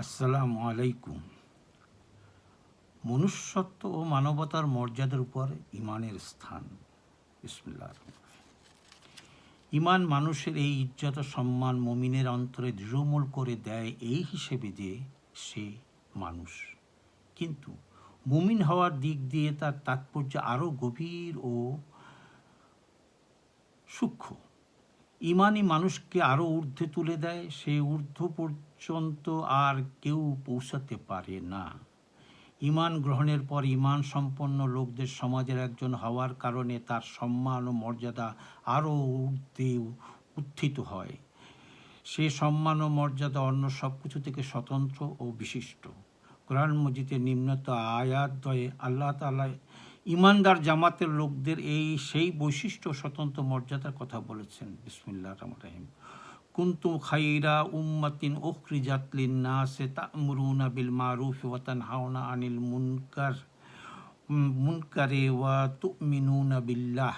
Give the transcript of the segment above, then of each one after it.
আসসালামু আলাইকুম। মনুষ্যত্ব ও মানবতার মর্যাদার উপর ইমানের স্থান। বিসমিল্লাহির রহমানির রহিম। ইমান মানুষের এই ইজ্জত সম্মান মুমিনের অন্তরে দৃঢ়মূল করে দেয় এই হিসেবে যে সে মানুষ। কিন্তু মুমিন হওয়ার দিক দিয়ে তার তাৎপর্য আরও গভীর ও সূক্ষ্ম। ইমানই মানুষকে আরও ঊর্ধ্বে তুলে দেয়, সেই ঊর্ধ্ব পর্যন্ত আর কেউ পৌঁছাতে পারে না। ইমান গ্রহণের পর ইমান সম্পন্ন লোকদের সমাজের একজন হওয়ার কারণে তার সম্মান ও মর্যাদা আরও ঊর্ধ্বে উত্থিত হয়। সে সম্মান ও মর্যাদা অন্য সব কিছু থেকে স্বতন্ত্র ও বিশিষ্ট। কোরআন মজিদের নিম্নত আয়াতদ্বয়ে আল্লাহ তাআলা ইমানদার জামাতের লোকদের সেই বৈশিষ্ট্য স্বতন্ত্র মর্যাদার কথা বলেছেন। বিসমিল্লাহির রহমানির রহিম। কুনতুম খায়রা উম্মাতিন উখরিজাত লিন-নাসি তা'মুরুনা বিল মারুফি ওয়া তানহাউনা আনিল মুনকারি ওয়া তু'মিনুনা বিল্লাহ।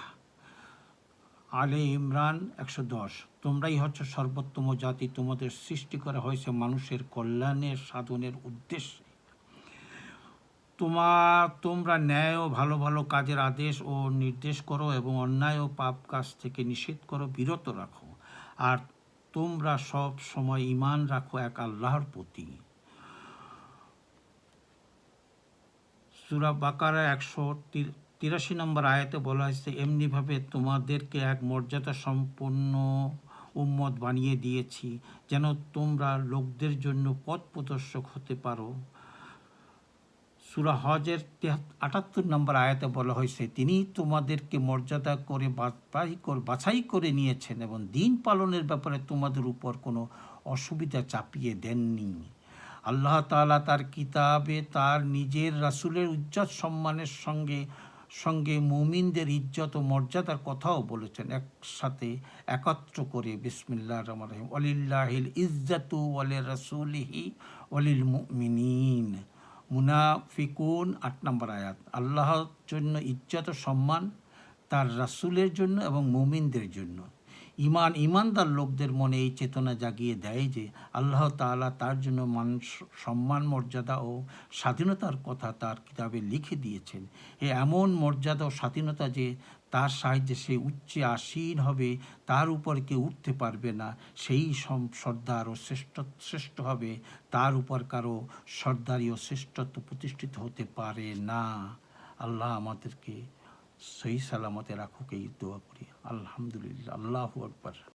আলে ইমরান 110। তোমরাই হচ্ছে সর্বোত্তম জাতি, তোমাদের সৃষ্টি করা হয়েছে মানুষের কল্যাণের সাধনের উদ্দেশ্যে। তোমরা ন্যায় ও ভালো ভালো কাজের আদেশ ও নির্দেশ করো এবং অন্যায় ও পাপ কাজ থেকে নিষেধ করো, বিরত রাখো। আর তোমরা সব সময় ঈমান রাখো এক আল্লাহর প্রতি। সূরা বাকারা 183 নম্বর আয়াতে বলা হয়েছে, এমনিভাবে তোমাদেরকে এক মর্যাদা সম্পন্ন উম্মত বানিয়ে দিয়েছি যেন তোমরা লোকদের জন্য পথ প্রদর্শক হতে পারো। সূরা হজের 78 নম্বর আয়াতে বলা হয়েছে, তিনি তোমাদেরকে মর্যাদা করে বাছাই করে নিয়েছেন এবং দিন পালনের ব্যাপারে তোমাদের উপর কোনো অসুবিধা চাপিয়ে দেননি। আল্লাহ তাআলা তার কিতাবে তার নিজের রাসূলের ইজ্জত সম্মানের সঙ্গে মুমিনদের ইজ্জত ও মর্যাদার কথাও বলেছেন একসাথে একত্র করে। বিসমিল্লাহির রহমানির রহিম। ওয়ালিল্লাহিল ইজ্জাতু ওয়ালিরাসূলিহি ওয়ালিল মুমিনিন। মুনাফিকুন 8 নম্বর আয়াত। আল্লাহর জন্য ইজ্জত ও সম্মান, তার রাসূলের জন্য এবং মুমিনদের জন্য। ইমানদার লোকদের মনে এই চেতনা জাগিয়ে দেয় যে আল্লাহ তাআলা তার জন্য সম্মান, মর্যাদা ও স্বাধীনতার কথা তার কিতাবে লিখে দিয়েছেন। এমন মর্যাদা ও স্বাধীনতা যে তার সাহায্যে সে উচ্চে আসীন হবে, তার উপর কেউ উঠতে পারবে না। সেই সর্দার ও শ্রেষ্ঠ হবে, তার উপর কারো সর্দারি ও শ্রেষ্ঠত্ব প্রতিষ্ঠিত হতে পারে না। আল্লাহ আমাদেরকে সহি সালামতে রাখুক, এই দোয়া করি। আলহামদুলিল্লাহ। আল্লাহু আকবার।